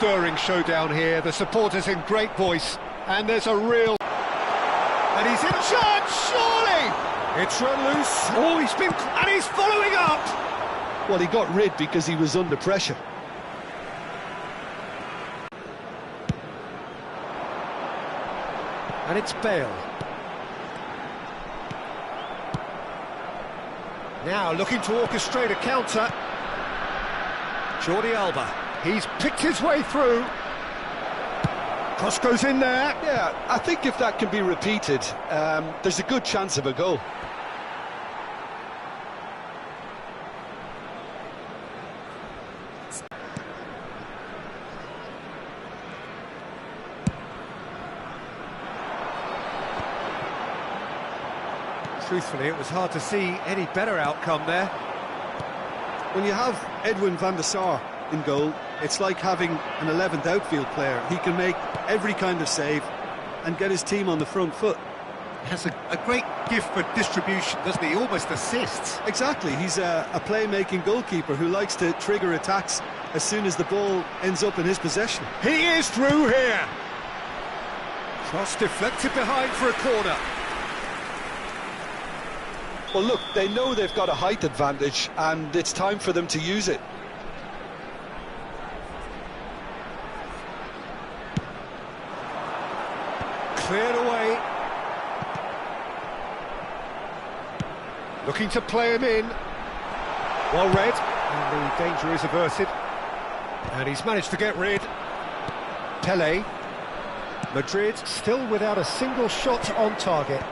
Stirring showdown here, the supporters in great voice, and there's a real... And he's in charge, surely! It's run loose. Oh, and he's following up! Well, he got rid because he was under pressure. And it's Bale. Now looking to orchestrate a counter. Jordi Alba. He's picked his way through. Cross goes in there. Yeah, I think if that can be repeated, there's a good chance of a goal. Truthfully, it was hard to see any better outcome there. When you have Edwin van der Sar in goal, it's like having an 11th outfield player. He can make every kind of save and get his team on the front foot. He has a great gift for distribution, doesn't he? Almost assists. Exactly, he's a play-making goalkeeper who likes to trigger attacks as soon as the ball ends up in his possession. He is through here. Cross deflected behind for a corner. Well, look, they know they've got a height advantage, and it's time for them to use it. Cleared away. Looking to play him in. Well read, and the danger is averted. And he's managed to get rid. Pelé. Madrid still without a single shot on target.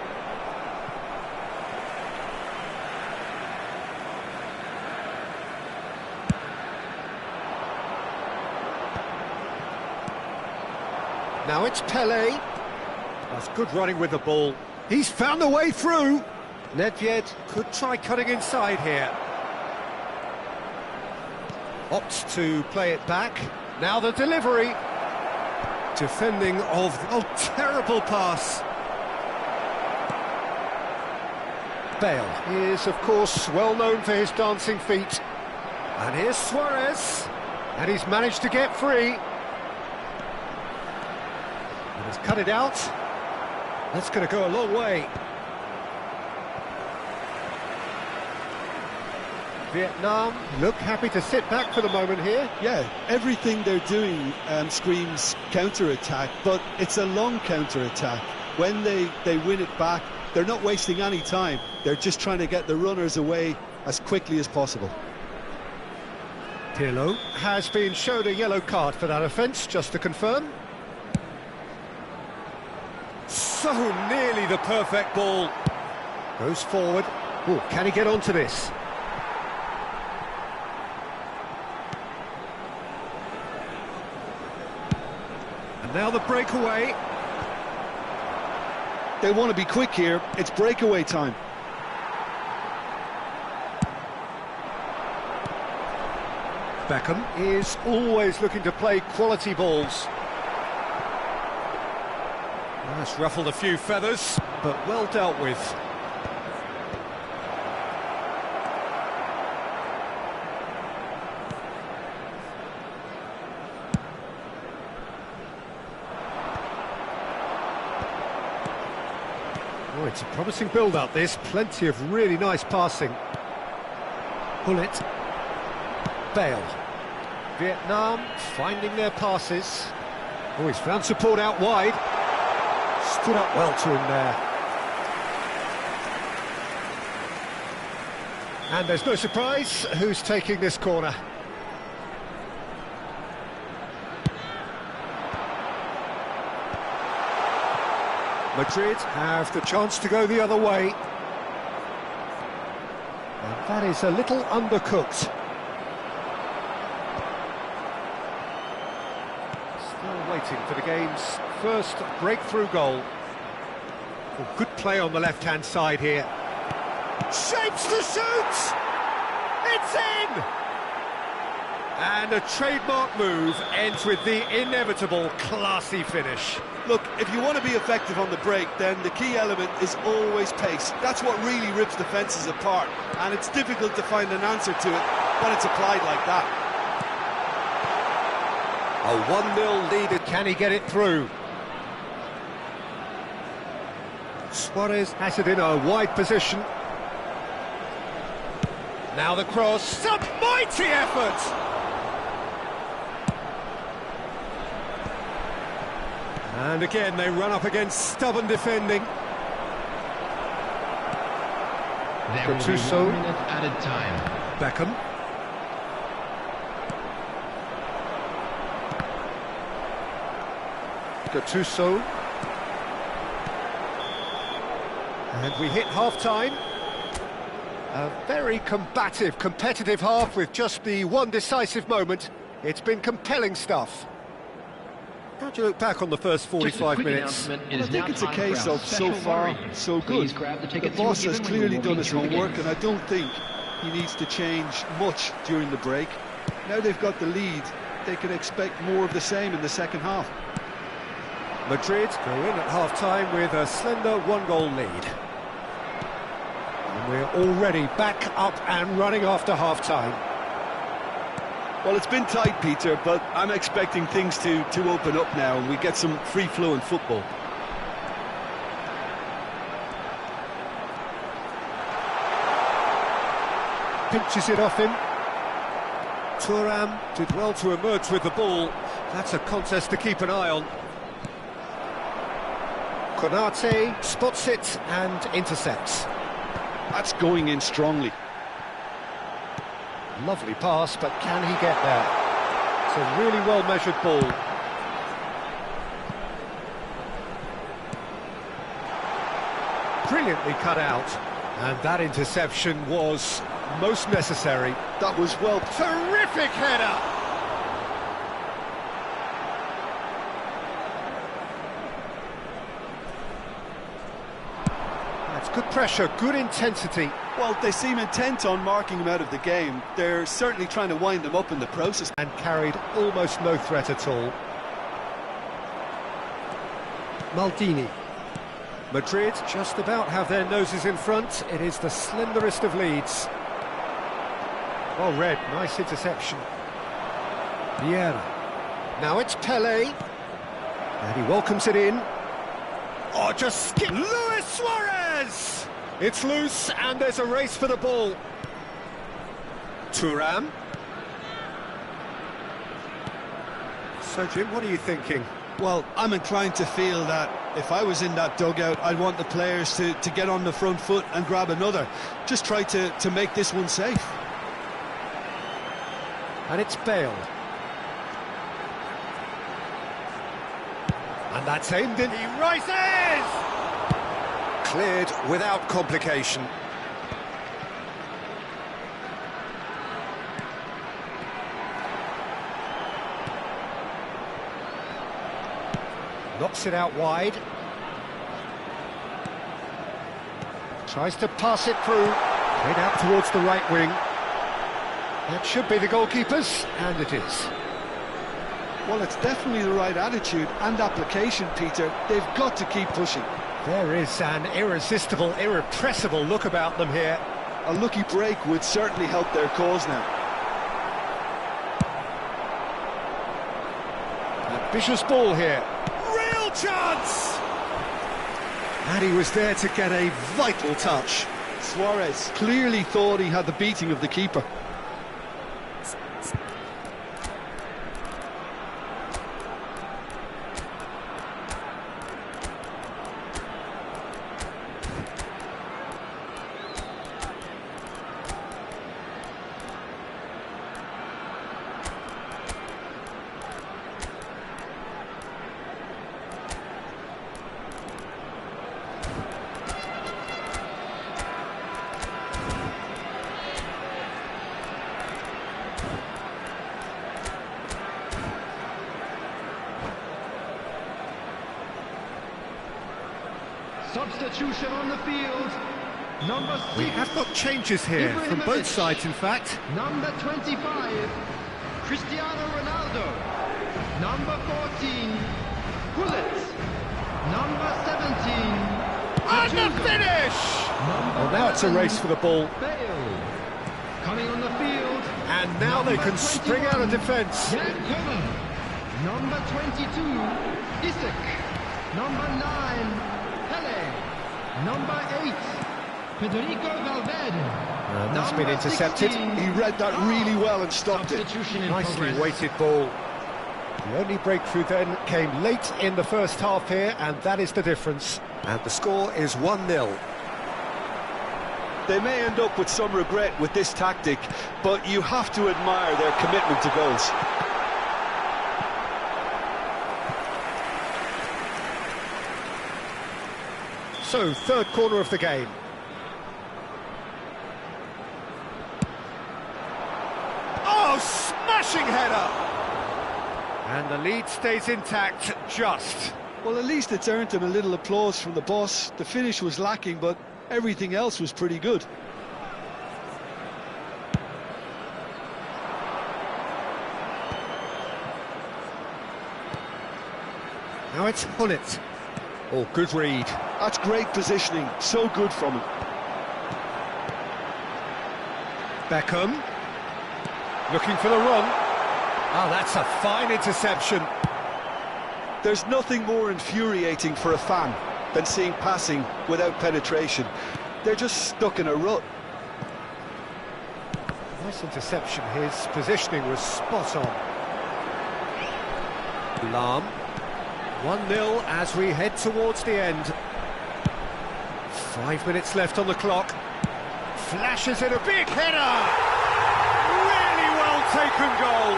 Now it's Pelé. That's good running with the ball. He's found the way through. Nedved could try cutting inside here. Opts to play it back. Now the delivery. Defending of... Oh, terrible pass. Bale is, of course, well known for his dancing feet. And here's Suarez. And he's managed to get free. He's cut it out. That's going to go a long way. Vietnam look happy to sit back for the moment here. Yeah, everything they're doing screams counter-attack, but it's a long counter-attack. When they win it back, they're not wasting any time. They're just trying to get the runners away as quickly as possible. Pirlo has been shown a yellow card for that offence, just to confirm. So nearly the perfect ball. Goes forward. Oh, can he get onto this? And now the breakaway. They want to be quick here. It's breakaway time. Beckham is always looking to play quality balls. That's ruffled a few feathers, but well dealt with. Oh, it's a promising build-up, this. Plenty of really nice passing. Bullet. Bale. Vietnam finding their passes. Oh, he's found support out wide. Stood up well to him there. And there's no surprise who's taking this corner. Madrid have the chance to go the other way. And that is a little undercooked. Still waiting for the game's first breakthrough goal. Oh, good play on the left-hand side here. Shapes to shoot! It's in! And a trademark move ends with the inevitable classy finish. Look, if you want to be effective on the break, then the key element is always pace. That's what really rips defences apart, and it's difficult to find an answer to it when it's applied like that. A 1-0 lead. Can he get it through? Suarez has it in a wide position. Now the cross. A mighty effort! And again, they run up against stubborn defending. There will be 1 minute added time. Beckham. Gattuso. And we hit half-time. A very combative, competitive half with just the one decisive moment. It's been compelling stuff. How do you look back on the first 45 minutes? I think it's a case of so far, so good. The boss has clearly done his homework, and I don't think he needs to change much during the break. Now they've got the lead, they can expect more of the same in the second half. Madrid go in at half-time with a slender 1-goal lead. And we're already back up and running after half-time. Well, it's been tight, Peter, but I'm expecting things to open up now and we get some free-flowing football. Pinches it off him. Thuram did well to emerge with the ball. That's a contest to keep an eye on. Konate spots it and intercepts. That's going in strongly. Lovely pass, but can he get there? It's a really well-measured ball. Brilliantly cut out, and that interception was most necessary. That was well... Terrific header! That's good pressure, good intensity. Well, they seem intent on marking him out of the game. They're certainly trying to wind him up in the process. And carried almost no threat at all. Maldini. Madrid just about have their noses in front. It is the slenderest of leads. Well read, nice interception. Vieira. Now it's Pelé. And he welcomes it in. Oh, just skip. Luis Suarez! It's loose, and there's a race for the ball. Thuram. So, Jim, what are you thinking? Well, I'm inclined to feel that if I was in that dugout, I'd want the players to get on the front foot and grab another. Just try to make this one safe. And it's Bale. And that's aimed in. He rises! Cleared without complication. Knocks it out wide. Tries to pass it through. Played out towards the right wing. That should be the goalkeeper's, and it is. Well, it's definitely the right attitude and application, Peter. They've got to keep pushing. There is an irresistible, irrepressible look about them here. A lucky break would certainly help their cause now. Ambitious ball here. Real chance! And he was there to get a vital touch. Suarez clearly thought he had the beating of the keeper. Substitution on the field. Number 6. We have got changes here from both sides, in fact. Number 25, Cristiano Ronaldo. Number 14, Gullit. Number 17, And the finish! Well, now it's a race for the ball. Bale. Coming on the field. And now they can spring out of defence. Number 22, Isaac. Number 9, Pele. Number 8, Federico Valverde. That's been intercepted. 16, He read that really well and stopped it. substitution in Nicely progress. weighted ball. The only breakthrough then came late in the first half here, and that is the difference. And the score is 1-0. They may end up with some regret with this tactic, but you have to admire their commitment to goals. So, third corner of the game. Oh, smashing header! And the lead stays intact, just. Well, at least it's earned him a little applause from the boss. The finish was lacking, but everything else was pretty good. Now it's Hullet. Oh, good read. That's great positioning, so good from him. Beckham. Looking for the run. Oh, that's a fine interception. There's nothing more infuriating for a fan than seeing passing without penetration. They're just stuck in a rut. Nice interception. His positioning was spot on. Lahm. 1-0 as we head towards the end. 5 minutes left on the clock. Flashes in a big header! Really well taken goal.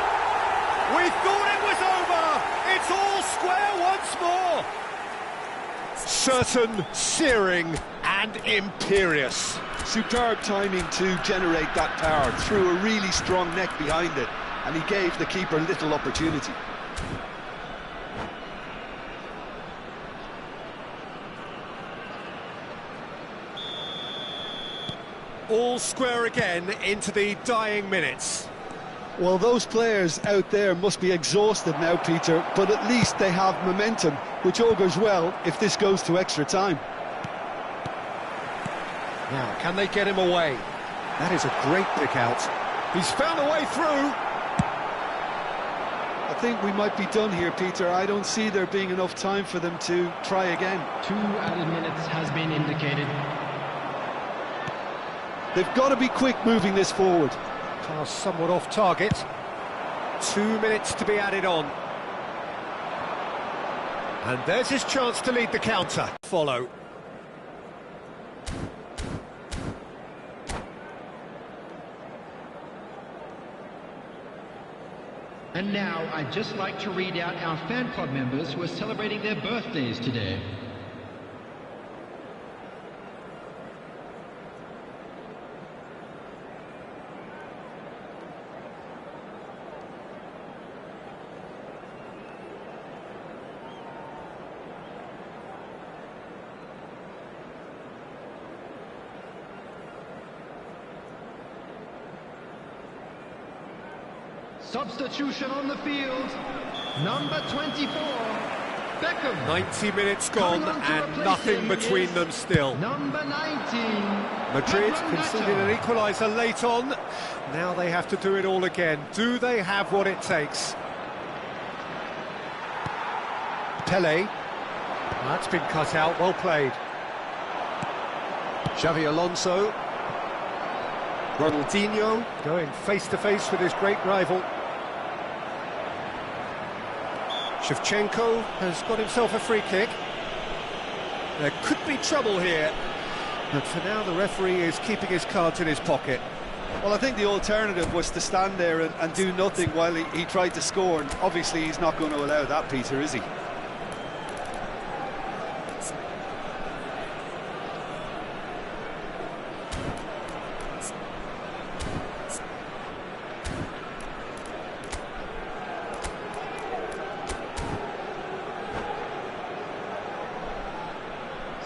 We thought it was over. It's all square once more. Certain, searing and imperious. Superb timing to generate that power, threw a really strong neck behind it, and he gave the keeper little opportunity. All square again into the dying minutes. Well, those players out there must be exhausted now, Peter, but at least they have momentum, which augurs well if this goes to extra time. Now, can they get him away? That is a great pick out. He's found a way through. I think we might be done here, Peter. I don't see there being enough time for them to try again. 2 added minutes has been indicated. They've got to be quick moving this forward. Pass somewhat off target. 2 minutes to be added on. And there's his chance to lead the counter. Follow. And now, I'd just like to read out our fan club members who are celebrating their birthdays today. Substitution on the field, number 24, Beckham. 90 minutes gone and nothing between them still. Number 19, Madrid Pedro conceded Neto. an equaliser late on. Now they have to do it all again. Do they have what it takes? Pele. That's been cut out, well played. Xavi Alonso. Ronaldinho going face-to-face with his great rival. Shevchenko has got himself a free kick. There could be trouble here, but for now the referee is keeping his cards in his pocket. Well, I think the alternative was to stand there and do nothing while he tried to score, and obviously he's not going to allow that, Peter, is he?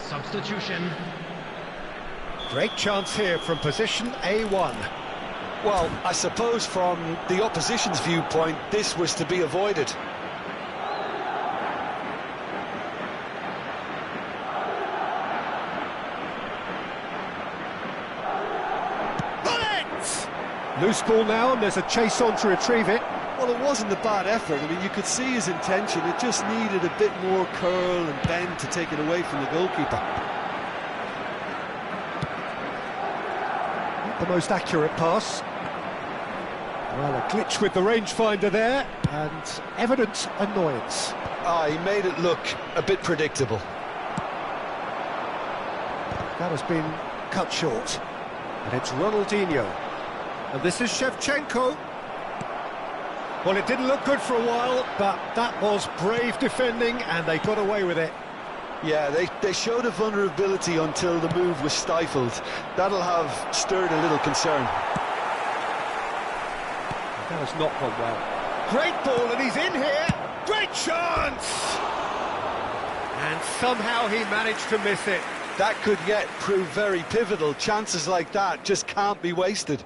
Substitution. Great chance here from position A1. Well, I suppose from the opposition's viewpoint, this was to be avoided. Bullet! Loose ball now, and there's a chase on to retrieve it. Well, Well, it wasn't a bad effort. I mean, you could see his intention. It just needed a bit more curl and bend to take it away from the goalkeeper. Not the most accurate pass. Well, a glitch with the rangefinder there, and evident annoyance. He made it look a bit predictable. That has been cut short. And it's Ronaldinho. And this is Shevchenko. Well, it didn't look good for a while, but that was brave defending, and they got away with it. Yeah, they showed a vulnerability until the move was stifled. That'll have stirred a little concern. That has not gone well. Great ball, and he's in here. Great chance! And somehow he managed to miss it. That could yet prove very pivotal. Chances like that just can't be wasted.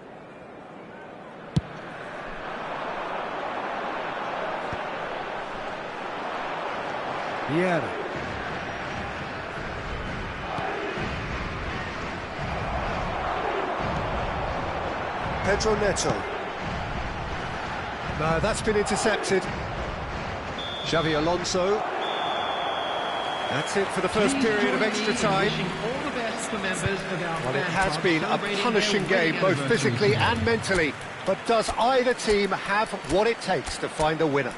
Yeah. Pedro Neto. No, that's been intercepted. Xavi Alonso. That's it for the first period of extra time. Well, it has been a punishing game, both physically and mentally. But does either team have what it takes to find a winner?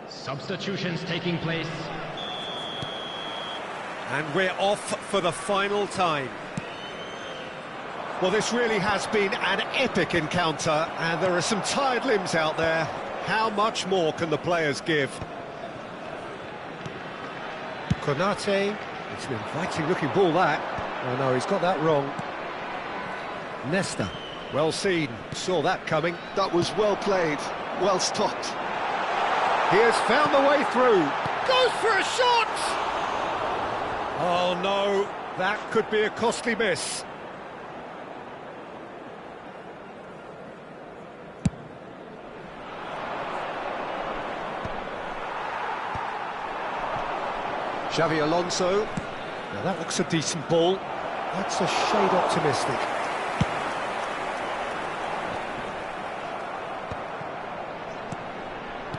Substitutions taking place. And we're off for the final time. Well, this really has been an epic encounter, and there are some tired limbs out there. How much more can the players give? Konate, it's an inviting-looking ball, that. Oh no, he's got that wrong. Nesta, well seen, saw that coming. That was well played, well stopped. He has found the way through. Goes for a shot! Oh no, that could be a costly miss. Xavi Alonso. Now that looks a decent ball. That's a shade optimistic.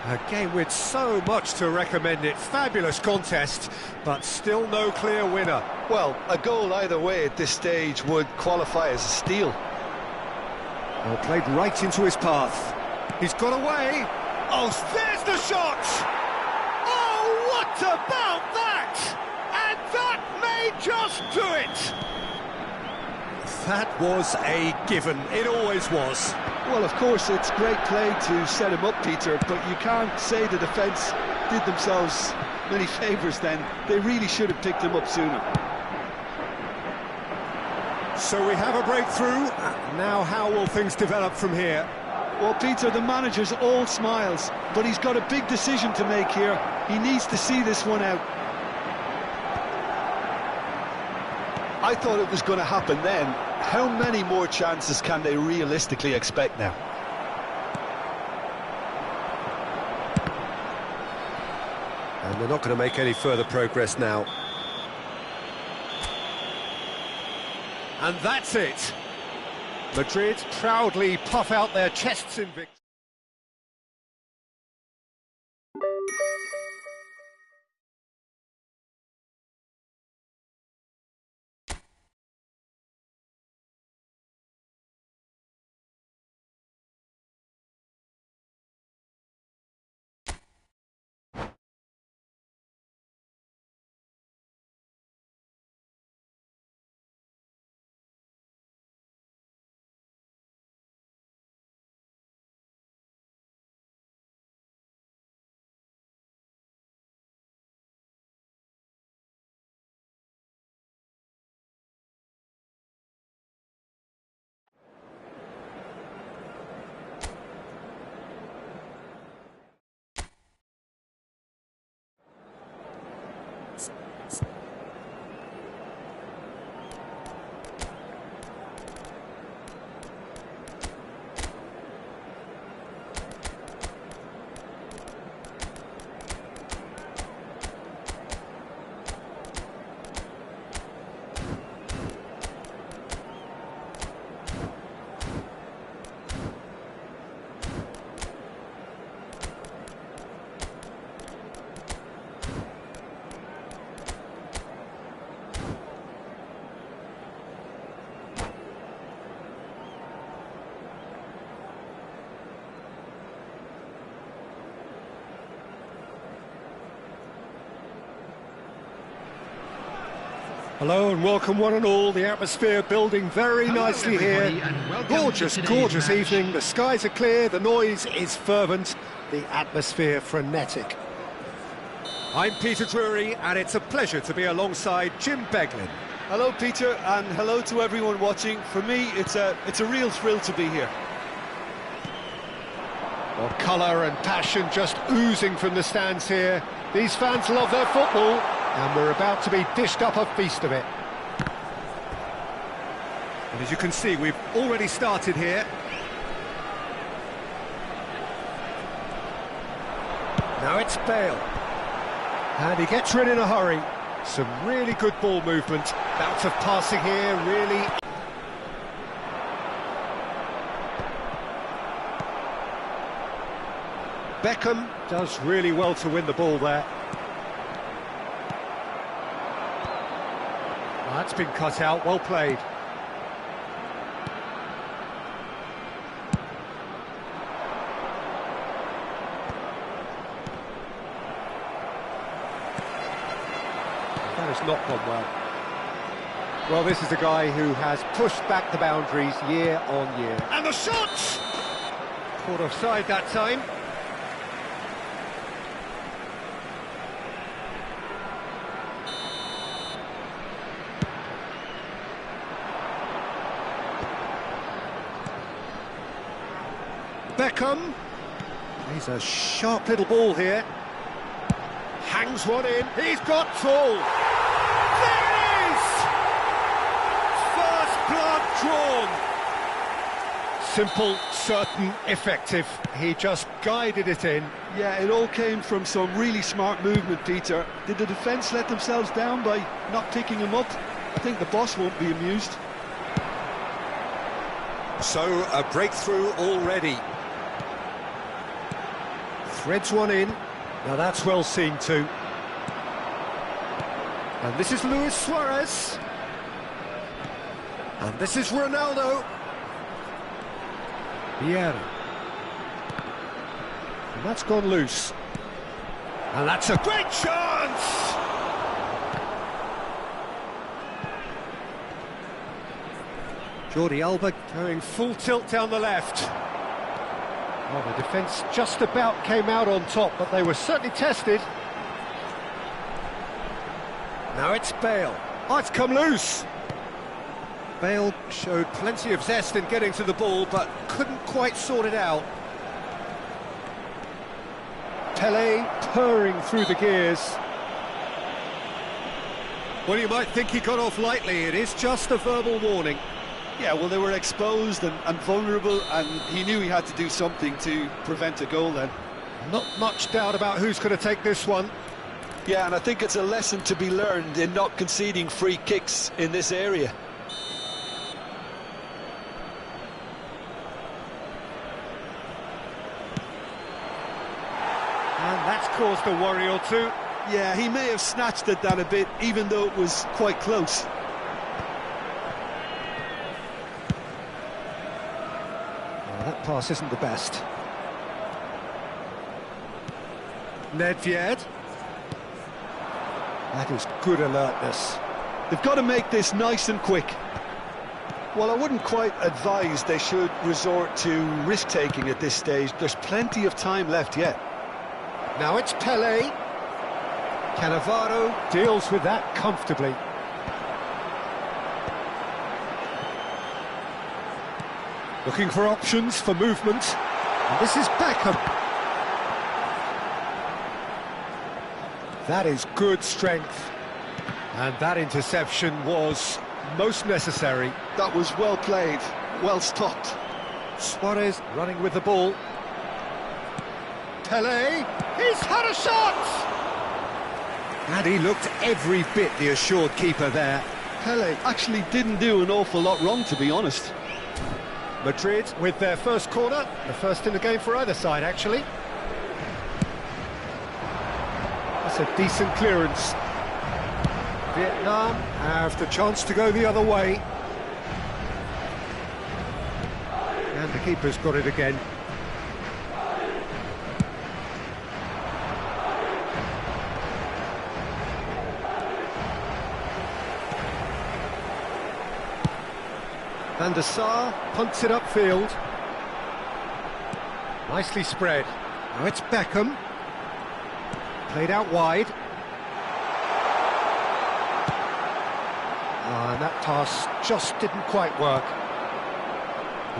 A game with so much to recommend it. Fabulous contest, but still no clear winner. Well, a goal either way at this stage would qualify as a steal. Well, played right into his path. He's got away. Oh, there's the shot! Oh, what about that? And that may just do it! That was a given. It always was. Well, of course, it's great play to set him up, Peter, but you can't say the defence did themselves many favours then. They really should have picked him up sooner. So we have a breakthrough. Now how will things develop from here? Well, Peter, the manager's all smiles, but he's got a big decision to make here. He needs to see this one out. I thought it was going to happen then. How many more chances can they realistically expect now? And they're not going to make any further progress now. And that's it. Madrid proudly puff out their chests in victory. Hello and welcome one and all. The atmosphere building very nicely here. Gorgeous, gorgeous evening. The skies are clear, the noise is fervent, the atmosphere frenetic. I'm Peter Drury and it's a pleasure to be alongside Jim Beglin. Hello, Peter, and hello to everyone watching. For me, it's a real thrill to be here. Well, colour and passion just oozing from the stands here. These fans love their football, and we're about to be dished up a feast of it. And as you can see, we've already started here. Now it's Bale. And he gets rid in a hurry. Some really good ball movement. Bouts of passing here, really. Beckham does really well to win the ball there. That's been cut out, well played. That has not gone well. Well, this is a guy who has pushed back the boundaries year on year. And the shot! Caught offside that time. Beckham, he's a sharp little ball here, hangs one in, he's got tall, there it is! First blood drawn. Simple, certain, effective, he just guided it in. Yeah, it all came from some really smart movement, Peter. Did the defence let themselves down by not picking him up? I think the boss won't be amused. So, a breakthrough already. Threads one in. Now that's well seen too. And this is Luis Suarez. And this is Ronaldo. Vieira. And that's gone loose. And that's a great chance! Jordi Alba going full tilt down the left. Well, the defence just about came out on top, but they were certainly tested. Now it's Bale. Oh, it's come loose. Bale showed plenty of zest in getting to the ball, but couldn't quite sort it out. Pelé purring through the gears. Well, you might think he got off lightly. It is just a verbal warning. Yeah, well, they were exposed and vulnerable, and he knew he had to do something to prevent a goal then. Not much doubt about who's going to take this one. Yeah, and I think it's a lesson to be learned in not conceding free kicks in this area. And that's caused a worry or two. Yeah, he may have snatched at that a bit, even though it was quite close. That pass isn't the best. Nedved. That is good alertness. They've got to make this nice and quick. Well, I wouldn't quite advise they should resort to risk-taking at this stage. There's plenty of time left yet. Now it's Pelé. Cannavaro deals with that comfortably. Looking for options for movement. And this is Beckham. That is good strength. And that interception was most necessary. That was well played, well stopped. Suarez running with the ball. Pelé, he's had a shot! And he looked every bit the assured keeper there. Pelé actually didn't do an awful lot wrong, to be honest. Madrid with their first corner, the first in the game for either side, actually. That's a decent clearance. Vietnam have the chance to go the other way. And the keeper's got it again. Van der Sar punts it upfield. Nicely spread. Now it's Beckham. Played out wide. And that pass just didn't quite work.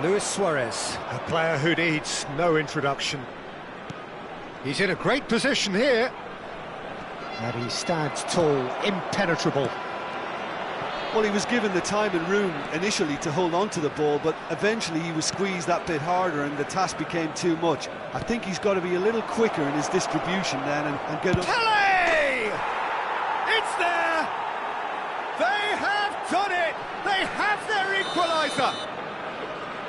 Luis Suarez, a player who needs no introduction. He's in a great position here. And he stands tall, impenetrable. Well, he was given the time and room initially to hold on to the ball, but eventually he was squeezed that bit harder and the task became too much. I think he's got to be a little quicker in his distribution then and get up. Pele! It's there! They have done it! They have their equaliser!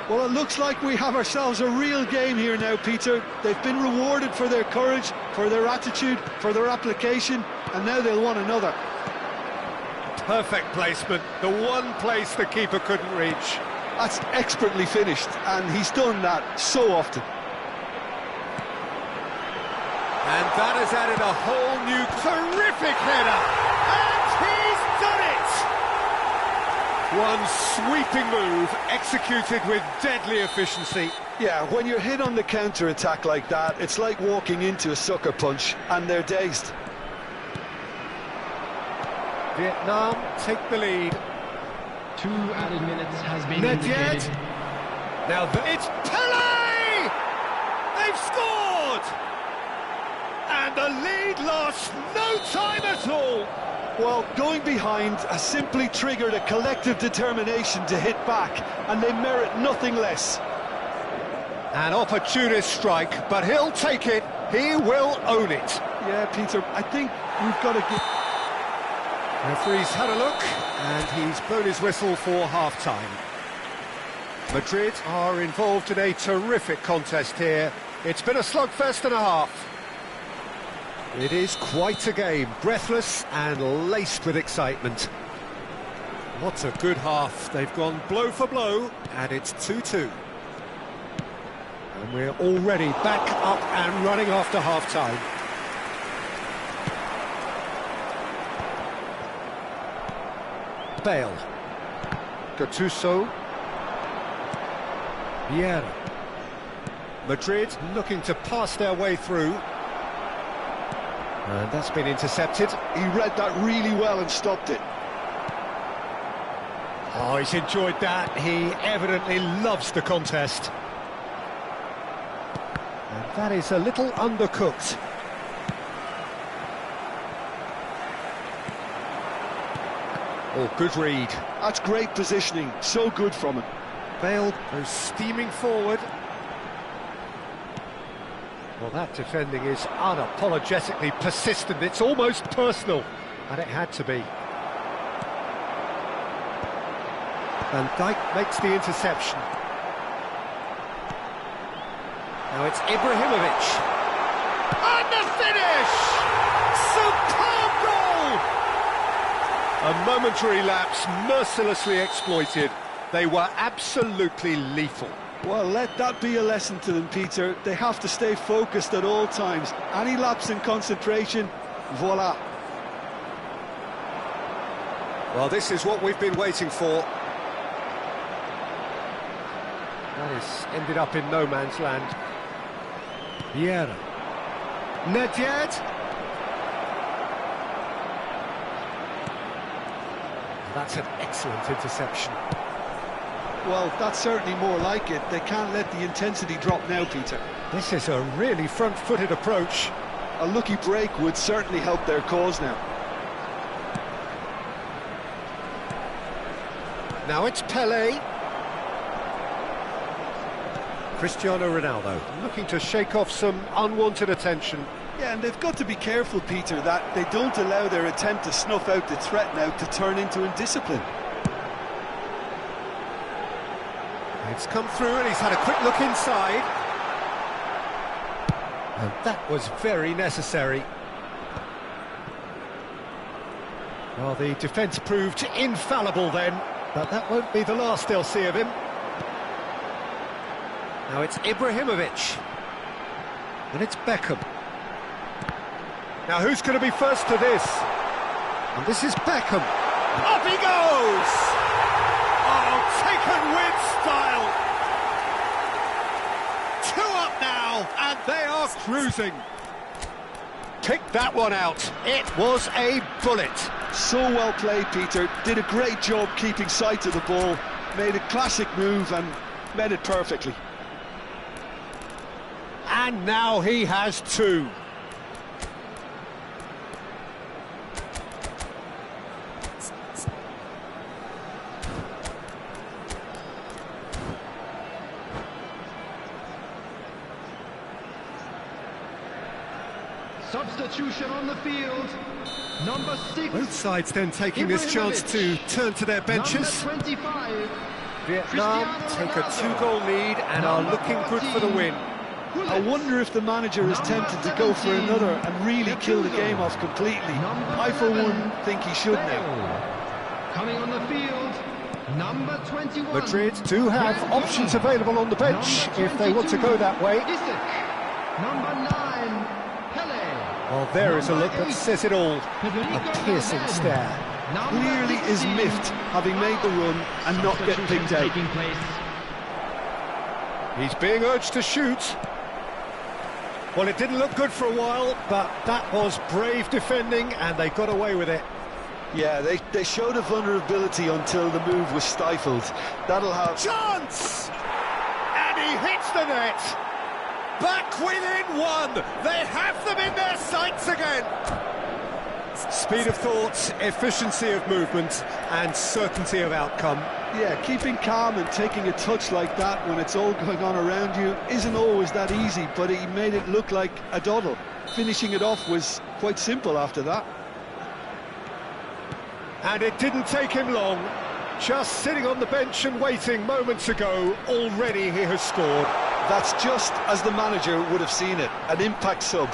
Well, it looks like we have ourselves a real game here now, Peter. They've been rewarded for their courage, for their attitude, for their application, and now they'll want another. Perfect placement, the one place the keeper couldn't reach. That's expertly finished, and he's done that so often. And that has added a whole new terrific header. And he's done it! One sweeping move, executed with deadly efficiency. Yeah, when you're hit on the counter-attack like that, it's like walking into a sucker punch, and they're dazed. Vietnam take the lead. 2 added minutes has been Nedved. indicated. Now it's Pele! They've scored! And the lead lost no time at all. Well, going behind has simply triggered a collective determination to hit back, and they merit nothing less. An opportunist strike, but he'll take it. He will own it. Yeah, Peter, I think we've got to give... Referee's had a look, and he's blown his whistle for half-time. Madrid are involved in a terrific contest here. It's been a slugfest and a half. It is quite a game, breathless and laced with excitement. What a good half. They've gone blow for blow, and it's 2-2. And we're already back up and running after half-time. Bale. Gattuso. Vieira. Madrid looking to pass their way through. And that's been intercepted. He read that really well and stopped it. Oh, he's enjoyed that. He evidently loves the contest. And that is a little undercooked. Oh, good read. That's great positioning, so good from him. Bale goes steaming forward. Well, that defending is unapologetically persistent. It's almost personal, and it had to be. Van Dijk makes the interception. Now it's Ibrahimovic. And the finish! Superb goal! A momentary lapse mercilessly exploited. They were absolutely lethal. Well, let that be a lesson to them, Peter. They have to stay focused at all times. Any lapse in concentration, voila. Well, this is what we've been waiting for. That has ended up in no man's land. Vieira. Nedved. That's an excellent interception. Well, that's certainly more like it. They can't let the intensity drop now, Peter. This is a really front-footed approach. A lucky break would certainly help their cause now. Now it's Pele. Cristiano Ronaldo looking to shake off some unwanted attention. Yeah, and they've got to be careful, Peter, that they don't allow their attempt to snuff out the threat now to turn into indiscipline. It's come through and he's had a quick look inside. And that was very necessary. Well, the defence proved infallible then, but that won't be the last they'll see of him. Now it's Ibrahimovic. And it's Beckham. Now who's going to be first to this? And this is Beckham. Up he goes! Oh, Taken with style. 2 up now, and they are cruising. Picked that one out. It was a bullet. So well played, Peter. Did a great job keeping sight of the ball. Made a classic move and met it perfectly. And now he has 2. Substitution on the field. Number 6. Both sides then taking this chance to turn to their benches. Number 25. Vietnam take a 2-goal lead and are looking good for the win. I wonder if the manager is tempted to go for another and really kill the game off completely. I, for one, think he should now. Coming on the field, number 21. Madrid do have options available on the bench if they want to go that way. Isaac. Number 9, Pele. Well, there is a look that says it all. A piercing stare. Clearly is miffed, having made the run and not getting picked out. He's being urged to shoot. Well, it didn't look good for a while, but that was brave defending, and they got away with it. Yeah, they showed a vulnerability until the move was stifled. That'll have... Chance! And he hits the net! Back within 1! They have them in their sights again! Speed of thought, efficiency of movement, and certainty of outcome. Yeah, keeping calm and taking a touch like that when it's all going on around you isn't always that easy, but he made it look like a doddle. Finishing it off was quite simple after that. And it didn't take him long. Just sitting on the bench and waiting moments ago, already he has scored. That's just as the manager would have seen it, an impact sub.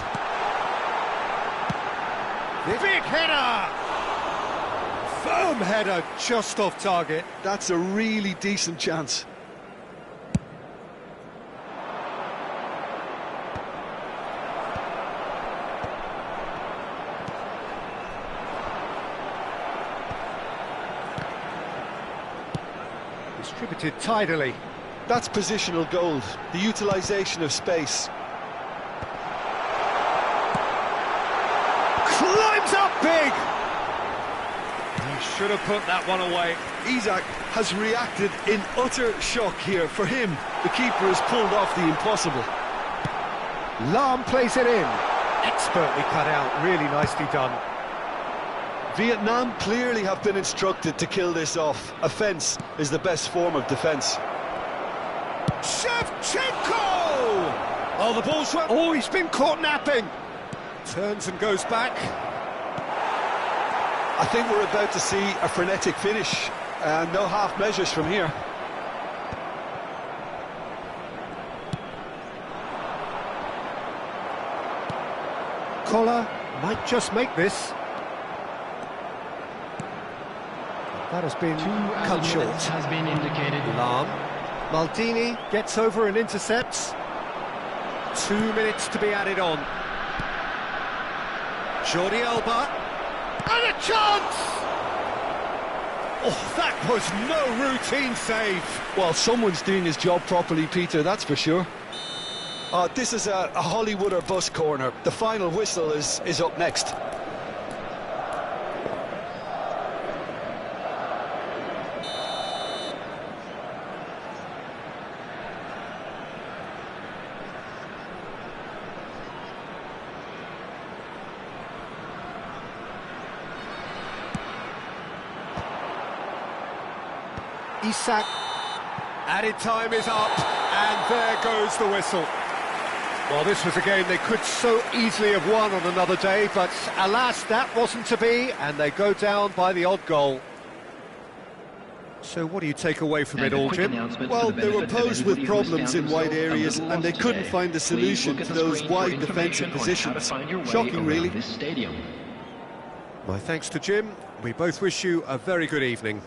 Big header! Firm header, just off target. That's a really decent chance. Distributed tidily. That's positional gold, the utilisation of space. Climbs up big! He should have put that one away. Isaac has reacted in utter shock here. For him, the keeper has pulled off the impossible. Lahm plays it in. Expertly cut out, really nicely done. Vietnam clearly have been instructed to kill this off. Offence is the best form of defence. Shevchenko! Oh, the ball's run. Oh, he's been caught napping. Turns and goes back. I think we're about to see a frenetic finish, and no half measures from here. Koller might just make this. That has been cut short. Has been indicated. Lahm. Maldini gets over and intercepts. 2 minutes to be added on. Jordi Alba. And a chance! Oh, that was no routine save. Well, someone's doing his job properly, Peter, that's for sure. This is a Hollywood or bust corner. The final whistle is up next. Isak. Added time is up, and there goes the whistle. Well, this was a game they could so easily have won on another day, but alas, that wasn't to be, and they go down by the odd goal. So what do you take away from it all, Jim? Well, they were posed with problems in wide areas, and they couldn't find the solution to those wide defensive positions. Shocking, really. My thanks to Jim. We both wish you a very good evening.